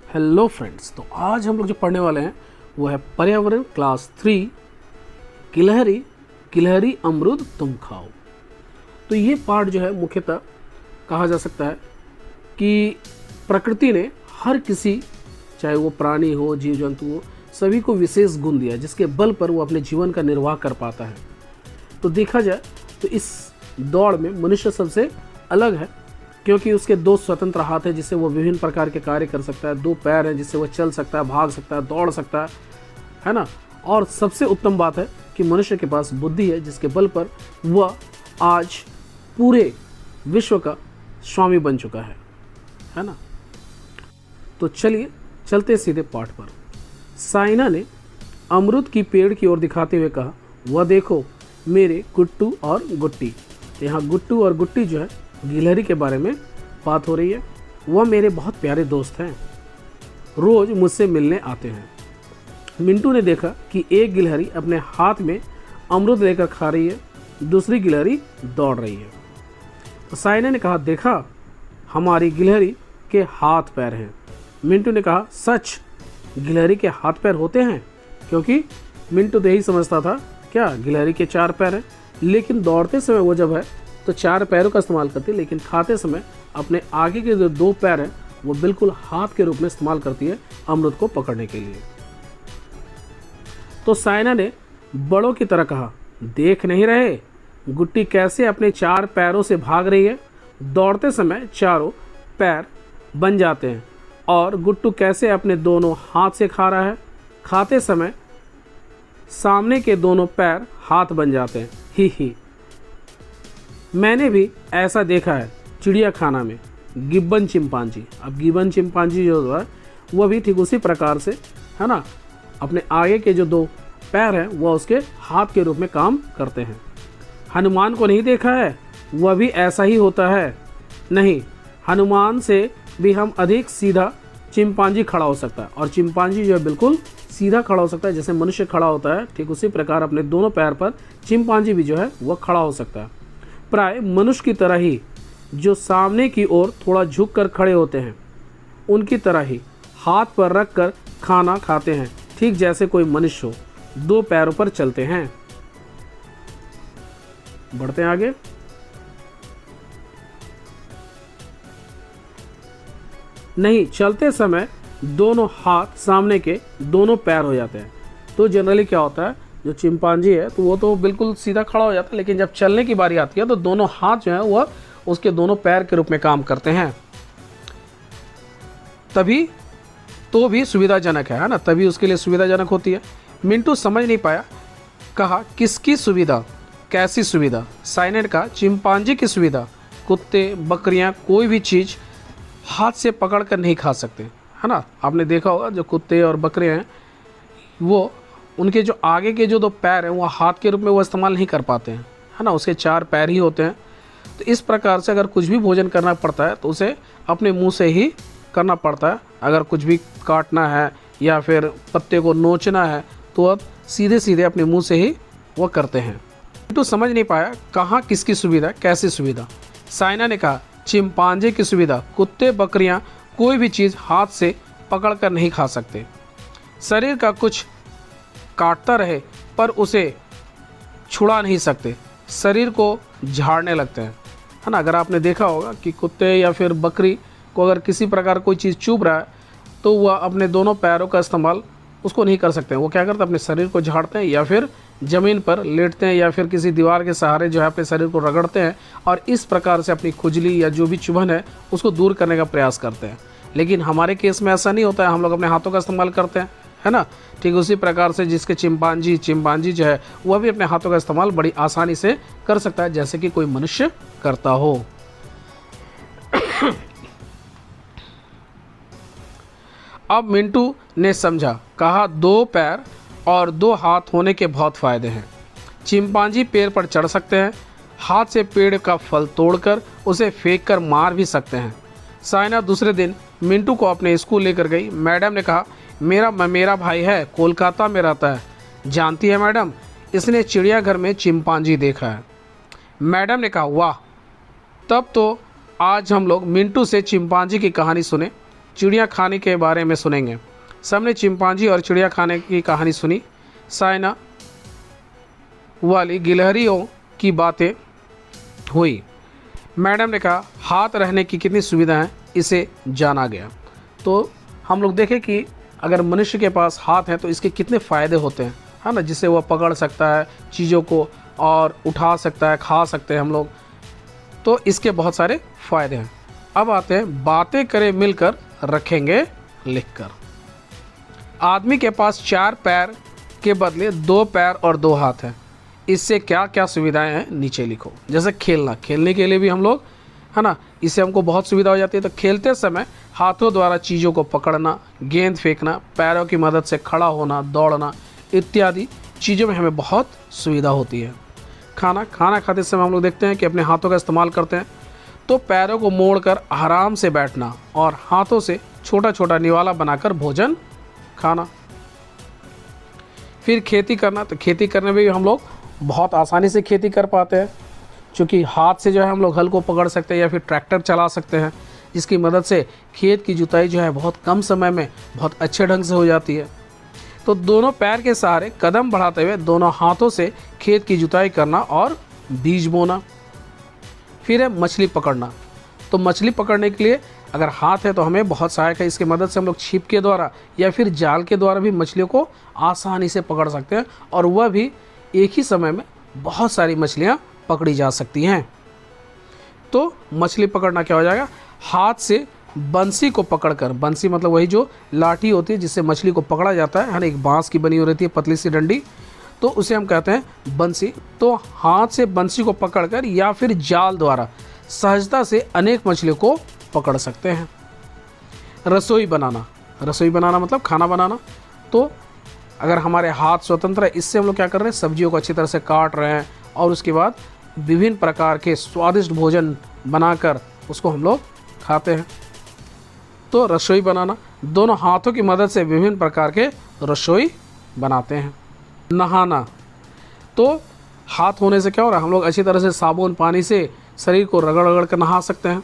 Hello friends, तो आज हम लोग जो पढ़ने वाले हैं वो है पर्यावरण क्लास 3 गिलहरी गिलहरी अमरूद तुम खाओ। तो ये पार्ट जो है मुख्यतः कहा जा सकता है कि प्रकृति ने हर किसी, चाहे वो प्राणी हो जीव जंतु हो, सभी को विशेष गुण दिया जिसके बल पर वो अपने जीवन का निर्वाह कर पाता है। तो देखा जाए तो इस दौड़ में मनुष्य सबसे अलग है, क्योंकि उसके 2 स्वतंत्र हाथ हैं जिससे वो विभिन्न प्रकार के कार्य कर सकता है, 2 पैर हैं जिससे वो चल सकता है, भाग सकता है, दौड़ सकता है ना। और सबसे उत्तम बात है कि मनुष्य के पास बुद्धि है जिसके बल पर वह आज पूरे विश्व का स्वामी बन चुका है ना। तो चलिए चलते सीधे पाठ पर। साइना ने अमरूद की पेड़ की ओर दिखाते हुए कहा, वह देखो मेरे गुट्टू और गुट्टी। यहाँ गुट्टू और गुट्टी जो है गिलहरी के बारे में बात हो रही है। वह मेरे बहुत प्यारे दोस्त हैं, रोज मुझसे मिलने आते हैं। मिंटू ने देखा कि एक गिलहरी अपने हाथ में अमरूद लेकर खा रही है, दूसरी गिलहरी दौड़ रही है। तो साइना ने कहा, देखा हमारी गिलहरी के हाथ पैर हैं। मिंटू ने कहा, सच गिलहरी के हाथ पैर होते हैं? क्योंकि मिंटू तो यही समझता था क्या गिलहरी के 4 पैर हैं, लेकिन दौड़ते समय वो जब है तो 4 पैरों का इस्तेमाल करती है, लेकिन खाते समय अपने आगे के जो 2 पैर हैं वो बिल्कुल हाथ के रूप में इस्तेमाल करती है अमरूद को पकड़ने के लिए। तो साइना ने बड़ों की तरह कहा, देख नहीं रहे गुट्टी कैसे अपने 4 पैरों से भाग रही है? दौड़ते समय चारों पैर बन जाते हैं। और गुट्टू कैसे अपने दोनों हाथ से खा रहा है? खाते समय सामने के दोनों पैर हाथ बन जाते हैं। ही मैंने भी ऐसा देखा है चिड़ियाखाना में गिब्बन चिंपांजी। अब गिब्बन चिंपांजी जो है वह भी ठीक उसी प्रकार से है ना, अपने आगे के जो 2 पैर हैं वह उसके हाथ के रूप में काम करते हैं। हनुमान को नहीं देखा है, वह भी ऐसा ही होता है। नहीं, हनुमान से भी हम अधिक सीधा चिंपांजी खड़ा हो सकता है, और चिंपांजी जो है बिल्कुल सीधा खड़ा हो सकता है जैसे मनुष्य खड़ा होता है, ठीक उसी प्रकार अपने दोनों पैर पर चिंपांजी भी जो है वह खड़ा हो सकता है। प्राय मनुष्य की तरह ही जो सामने की ओर थोड़ा झुककर खड़े होते हैं, उनकी तरह ही हाथ पर रख कर खाना खाते हैं, ठीक जैसे कोई मनुष्य हो 2 पैरों पर चलते हैं। बढ़ते हैं आगे। नहीं, चलते समय दोनों हाथ सामने के दोनों पैर हो जाते हैं। तो जनरली क्या होता है, जो चिंपांजी है तो वो तो बिल्कुल सीधा खड़ा हो जाता है, लेकिन जब चलने की बारी आती है तो दोनों हाथ जो है वह उसके दोनों पैर के रूप में काम करते हैं। तभी तो भी सुविधाजनक है ना, तभी उसके लिए सुविधाजनक होती है। मिंटू समझ नहीं पाया, कहा किसकी सुविधा? कैसी सुविधा? साइना ने कहा, चिंपांजी की सुविधा। कुत्ते बकरियां कोई भी चीज़ हाथ से पकड़ कर नहीं खा सकते, है ना। आपने देखा होगा जो कुत्ते और बकरे हैं वो उनके जो आगे के जो 2 पैर हैं वो हाथ के रूप में वो इस्तेमाल नहीं कर पाते हैं, है ना, उसके 4 पैर ही होते हैं। तो इस प्रकार से अगर कुछ भी भोजन करना पड़ता है तो उसे अपने मुंह से ही करना पड़ता है। अगर कुछ भी काटना है या फिर पत्ते को नोचना है तो अब सीधे सीधे अपने मुंह से ही वो करते हैं। तो समझ नहीं पाया, कहाँ किसकी सुविधा, कैसी सुविधा? साइना ने कहा, चिंपांजी की सुविधा। कुत्ते बकरियां कोई भी चीज़ हाथ से पकड़ कर नहीं खा सकते। शरीर का कुछ काटता रहे पर उसे छुड़ा नहीं सकते, शरीर को झाड़ने लगते हैं, है ना। अगर आपने देखा होगा कि कुत्ते या फिर बकरी को अगर किसी प्रकार कोई चीज़ चुभ रहा है तो वह अपने दोनों पैरों का इस्तेमाल उसको नहीं कर सकते हैं। वो क्या करते हैं, अपने शरीर को झाड़ते हैं या फिर ज़मीन पर लेटते हैं या फिर किसी दीवार के सहारे जो है अपने शरीर को रगड़ते हैं, और इस प्रकार से अपनी खुजली या जो भी चुभन है उसको दूर करने का प्रयास करते हैं। लेकिन हमारे केस में ऐसा नहीं होता है, हम लोग अपने हाथों का इस्तेमाल करते हैं, है ना। ठीक उसी प्रकार से जिसके चिंपांजी जो है वह भी अपने हाथों का इस्तेमाल बड़ी आसानी से कर सकता है जैसे कि कोई मनुष्य करता हो। अब मिंटू ने समझा, कहा 2 पैर और 2 हाथ होने के बहुत फ़ायदे हैं। चिंपांजी पेड़ पर चढ़ सकते हैं, हाथ से पेड़ का फल तोड़कर उसे फेंक कर मार भी सकते हैं। साइना दूसरे दिन मिंटू को अपने स्कूल लेकर गई। मैडम ने कहा, मेरा भाई है, कोलकाता में रहता है। जानती है मैडम, इसने चिड़ियाघर में चिंपांजी देखा है। मैडम ने कहा, वाह, तब तो आज हम लोग मिंटू से चिंपांजी की कहानी सुने। चिड़िया खाने के बारे में सुनेंगे। सबने चिंपांजी और चिड़िया खाने की कहानी सुनी। साइना वाली गिलहरियों की बातें हुई। मैडम ने कहा हाथ रहने की कितनी सुविधा है, इसे जाना गया। तो हम लोग देखें कि अगर मनुष्य के पास हाथ है तो इसके कितने फ़ायदे होते हैं, है ना। जिससे वह पकड़ सकता है चीज़ों को और उठा सकता है, खा सकते हैं हम लोग। तो इसके बहुत सारे फ़ायदे हैं। अब आते हैं बातें करें मिलकर रखेंगे लिखकर। आदमी के पास 4 पैर के बदले 2 पैर और 2 हाथ हैं। इससे क्या क्या सुविधाएं हैं नीचे लिखो। जैसे खेलने के लिए भी हम लोग, है ना, इससे हमको बहुत सुविधा हो जाती है। तो खेलते समय हाथों द्वारा चीज़ों को पकड़ना, गेंद फेंकना, पैरों की मदद से खड़ा होना, दौड़ना इत्यादि चीज़ों में हमें बहुत सुविधा होती है। खाना खाते समय हम लोग देखते हैं कि अपने हाथों का इस्तेमाल करते हैं। तो पैरों को मोड़कर आराम से बैठना और हाथों से छोटा छोटा निवाला बनाकर भोजन खाना। फिर खेती करना, तो खेती करने में भी हम लोग बहुत आसानी से खेती कर पाते हैं, क्योंकि हाथ से जो है हम लोग हल को पकड़ सकते हैं या फिर ट्रैक्टर चला सकते हैं, जिसकी मदद से खेत की जुताई जो है बहुत कम समय में बहुत अच्छे ढंग से हो जाती है। तो दोनों पैर के सहारे कदम बढ़ाते हुए दोनों हाथों से खेत की जुताई करना और बीज बोना। फिर है मछली पकड़ना। तो मछली पकड़ने के लिए अगर हाथ है तो हमें बहुत सहायक है। इसकी मदद से हम लोग छिप के द्वारा या फिर जाल के द्वारा भी मछलियों को आसानी से पकड़ सकते हैं, और वह भी एक ही समय में बहुत सारी मछलियाँ पकड़ी जा सकती हैं। तो मछली पकड़ना क्या हो जाएगा, हाथ से बंसी को पकड़कर, बंसी मतलब वही जो लाठी होती है जिससे मछली को पकड़ा जाता है ना, एक बांस की बनी हो रहती है पतली सी डंडी, तो उसे हम कहते हैं बंसी। तो हाथ से बंसी को पकड़कर या फिर जाल द्वारा सहजता से अनेक मछलियों को पकड़ सकते हैं। रसोई बनाना मतलब खाना बनाना। तो अगर हमारे हाथ स्वतंत्र है, इससे हम लोग क्या कर रहे हैं, सब्जियों को अच्छी तरह से काट रहे हैं और उसके बाद विभिन्न प्रकार के स्वादिष्ट भोजन बनाकर उसको हम लोग खाते हैं। तो रसोई बनाना, दोनों हाथों की मदद से विभिन्न प्रकार के रसोई बनाते हैं। नहाना, तो हाथ होने से क्या हो रहा है, हम लोग अच्छी तरह से साबुन पानी से शरीर को रगड़ रगड़ कर नहा सकते हैं।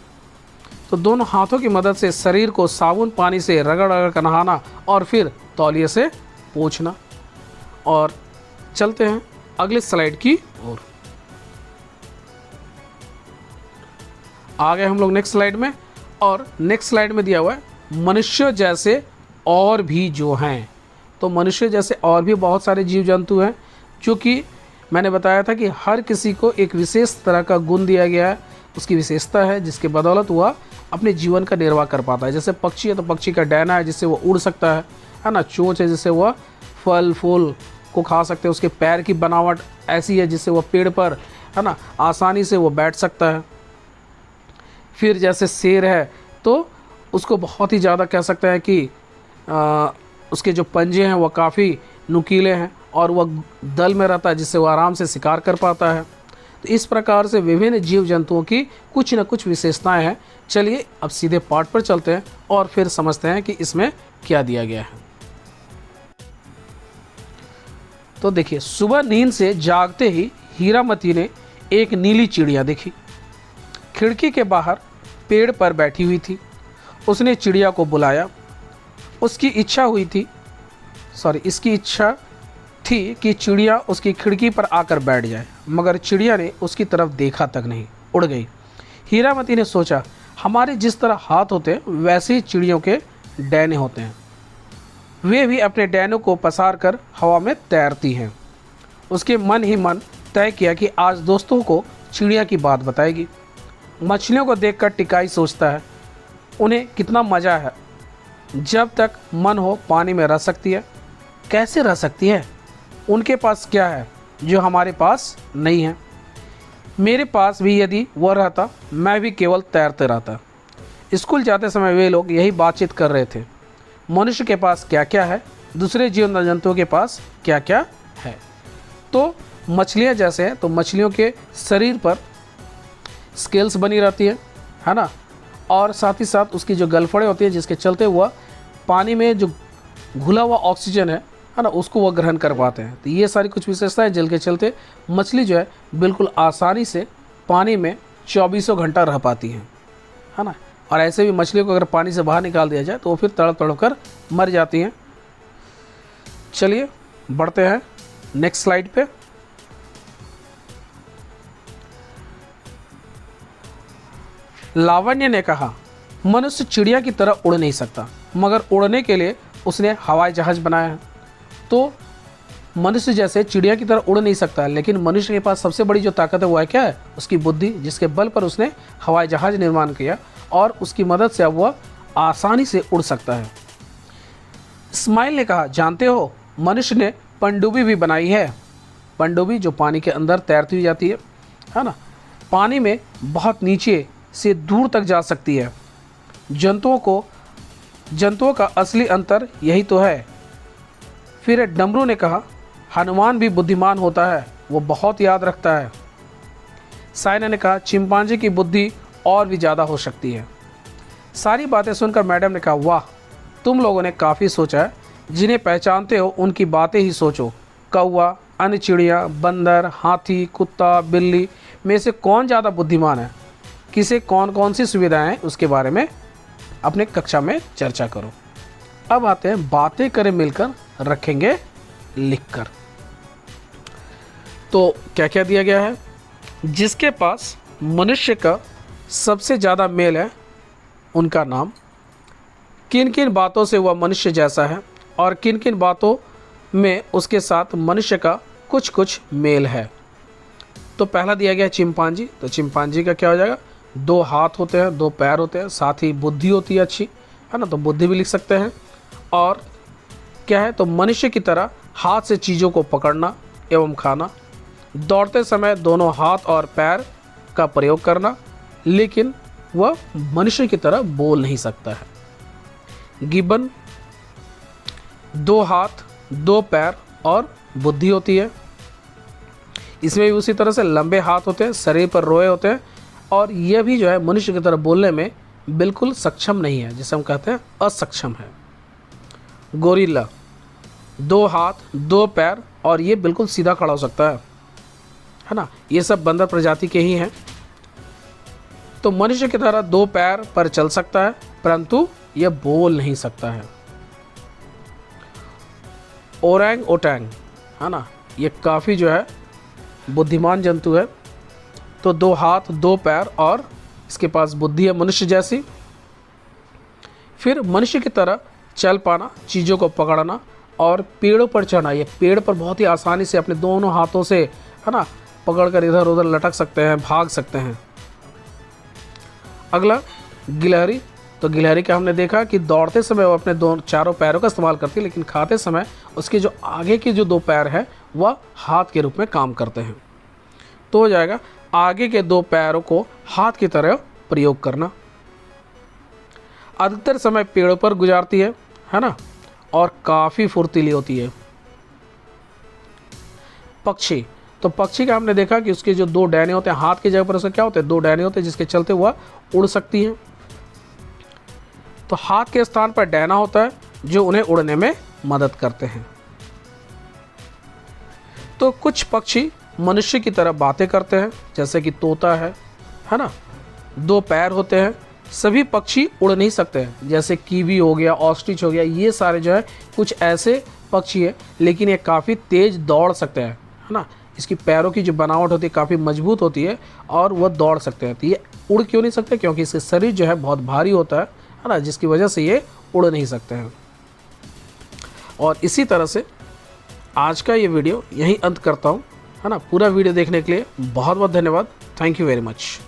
तो दोनों हाथों की मदद से शरीर को साबुन पानी से रगड़ रगड़ कर नहाना और फिर तौलिए से पोंछना। और चलते हैं अगले स्लाइड की ओर। आ गए हम लोग नेक्स्ट स्लाइड में, और नेक्स्ट स्लाइड में दिया हुआ है मनुष्य जैसे और भी जो हैं। तो मनुष्य जैसे और भी बहुत सारे जीव जंतु हैं, क्योंकि मैंने बताया था कि हर किसी को एक विशेष तरह का गुण दिया गया है, उसकी विशेषता है जिसके बदौलत वह अपने जीवन का निर्वाह कर पाता है। जैसे पक्षी है तो पक्षी का डैना है जिससे वो उड़ सकता है ना। चोंच है जिससे वह फल फूल को खा सकते हैं। उसके पैर की बनावट ऐसी है जिससे वह पेड़ पर, है ना, आसानी से वो बैठ सकता है। फिर जैसे शेर है तो उसको बहुत ही ज़्यादा कह सकते हैं कि उसके जो पंजे हैं वह काफ़ी नुकीले हैं और वह दल में रहता है जिससे वह आराम से शिकार कर पाता है। तो इस प्रकार से विभिन्न जीव जंतुओं की कुछ न कुछ विशेषताएं हैं। चलिए अब सीधे पाठ पर चलते हैं और फिर समझते हैं कि इसमें क्या दिया गया है। तो देखिए, सुबह नींद से जागते ही हीरामती ने एक नीली चिड़िया देखी। खिड़की के बाहर पेड़ पर बैठी हुई थी। उसने चिड़िया को बुलाया। इसकी इच्छा थी कि चिड़िया उसकी खिड़की पर आकर बैठ जाए, मगर चिड़िया ने उसकी तरफ देखा तक नहीं, उड़ गई। हीरामती ने सोचा, हमारे जिस तरह हाथ होते हैं वैसे ही चिड़ियों के डैने होते हैं। वे भी अपने डैनों को पसार कर हवा में तैरती हैं। उसके मन ही मन तय किया कि आज दोस्तों को चिड़िया की बात बताएगी। मछलियों को देखकर टिकाई सोचता है, उन्हें कितना मज़ा है, जब तक मन हो पानी में रह सकती है। कैसे रह सकती है? उनके पास क्या है जो हमारे पास नहीं है? मेरे पास भी यदि वह रहता, मैं भी केवल तैरते रहता। स्कूल जाते समय वे लोग यही बातचीत कर रहे थे। मनुष्य के पास क्या क्या है, दूसरे जीव जंतुओं के पास क्या क्या है। तो मछलियाँ जैसे हैं तो मछलियों के शरीर पर स्केल्स बनी रहती है ना, और साथ ही साथ उसकी जो गलफड़े होती है जिसके चलते वह पानी में जो घुला हुआ ऑक्सीजन है ना, उसको वह ग्रहण कर पाते हैं। तो ये सारी कुछ विशेषताएं जल के चलते मछली जो है बिल्कुल आसानी से पानी में 24 घंटा रह पाती है ना। और ऐसे भी मछलियों को अगर पानी से बाहर निकाल दिया जाए तो वो फिर तड़प तड़प कर मर जाती हैं। चलिए बढ़ते हैं नेक्स्ट स्लाइड पे। लावण्य ने कहा, मनुष्य चिड़िया की तरह उड़ नहीं सकता, मगर उड़ने के लिए उसने हवाई जहाज बनाया है। तो मनुष्य जैसे चिड़िया की तरह उड़ नहीं सकता, लेकिन मनुष्य के पास सबसे बड़ी जो ताकत है वो है क्या है? उसकी बुद्धि, जिसके बल पर उसने हवाई जहाज निर्माण किया और उसकी मदद से अब वह आसानी से उड़ सकता है। स्माइल ने कहा, जानते हो मनुष्य ने पनडुब्बी भी बनाई है। पनडुब्बी जो पानी के अंदर तैरती हुई जाती है ना, पानी में बहुत नीचे से दूर तक जा सकती है। जंतुओं का असली अंतर यही तो है। फिर डमरू ने कहा, हनुमान भी बुद्धिमान होता है, वो बहुत याद रखता है। साइना ने कहा, चिंपांजी की बुद्धि और भी ज़्यादा हो सकती है। सारी बातें सुनकर मैडम ने कहा, वाह, तुम लोगों ने काफ़ी सोचा है। जिन्हें पहचानते हो उनकी बातें ही सोचो। कौवा, अन्य चिड़िया, बंदर, हाथी, कुत्ता, बिल्ली में से कौन ज़्यादा बुद्धिमान है? किसे कौन कौन सी सुविधाएं हैं उसके बारे में अपने कक्षा में चर्चा करो। अब आते हैं बातें करें मिलकर, रखेंगे लिखकर। तो क्या क्या दिया गया है? जिसके पास मनुष्य का सबसे ज़्यादा मेल है उनका नाम, किन किन बातों से वह मनुष्य जैसा है और किन किन बातों में उसके साथ मनुष्य का कुछ कुछ मेल है। तो पहला दिया गया चिंपांजी। तो चिंपांजी का क्या हो जाएगा? 2 हाथ होते हैं, 2 पैर होते हैं, साथ ही बुद्धि होती है अच्छी, है ना, तो बुद्धि भी लिख सकते हैं। और क्या है? तो मनुष्य की तरह हाथ से चीज़ों को पकड़ना एवं खाना, दौड़ते समय दोनों हाथ और पैर का प्रयोग करना, लेकिन वह मनुष्य की तरह बोल नहीं सकता है। गिब्बन 2 हाथ, 2 पैर और बुद्धि होती है। इसमें भी उसी तरह से लंबे हाथ होते हैं, शरीर पर रोए होते हैं, और यह भी जो है मनुष्य की तरह बोलने में बिल्कुल सक्षम नहीं है, जिसे हम कहते हैं असक्षम है। गोरिल्ला 2 हाथ, 2 पैर और ये बिल्कुल सीधा खड़ा हो सकता है ना। ये सब बंदर प्रजाति के ही हैं। तो मनुष्य की तरह 2 पैर पर चल सकता है, परंतु यह बोल नहीं सकता है। ओरंग ओटंग, है ना, ये काफ़ी जो है बुद्धिमान जंतु है। तो 2 हाथ, 2 पैर और इसके पास बुद्धि है मनुष्य जैसी। फिर मनुष्य की तरह चल पाना, चीज़ों को पकड़ना और पेड़ों पर चढ़ना। ये पेड़ पर बहुत ही आसानी से अपने दोनों हाथों से, है ना, पकड़कर इधर उधर लटक सकते हैं, भाग सकते हैं। अगला गिलहरी। तो गिलहरी का हमने देखा कि दौड़ते समय वो अपने चारों पैरों का इस्तेमाल करती है, लेकिन खाते समय उसके जो आगे के जो 2 पैर हैं वह हाथ के रूप में काम करते हैं। तो हो जाएगा आगे के 2 पैरों को हाथ की तरह प्रयोग करना। अधिकतर समय पेड़ों पर गुजारती है ना, और काफ़ी फुर्तीली होती है। पक्षी। तो पक्षी का हमने देखा कि उसके जो 2 डैने होते हैं, हाथ की जगह पर उसके क्या होते हैं? 2 डैने होते हैं, जिसके चलते वह उड़ सकती हैं। तो हाथ के स्थान पर डैना होता है जो उन्हें उड़ने में मदद करते हैं। तो कुछ पक्षी मनुष्य की तरह बातें करते हैं, जैसे कि तोता है ना, 2 पैर होते हैं। सभी पक्षी उड़ नहीं सकते हैं, जैसे कीवी हो गया, ऑस्ट्रिच हो गया, ये सारे जो है कुछ ऐसे पक्षी है, लेकिन ये काफ़ी तेज़ दौड़ सकते हैं, है ना। इसकी पैरों की जो बनावट होती है काफ़ी मजबूत होती है और वह दौड़ सकते हैं। तो ये उड़ क्यों नहीं सकते? क्योंकि इसके शरीर जो है बहुत भारी होता है ना, जिसकी वजह से ये उड़ नहीं सकते हैं। और इसी तरह से आज का ये वीडियो यहीं अंत करता हूँ, है ना। पूरा वीडियो देखने के लिए बहुत बहुत धन्यवाद। Thank you very much.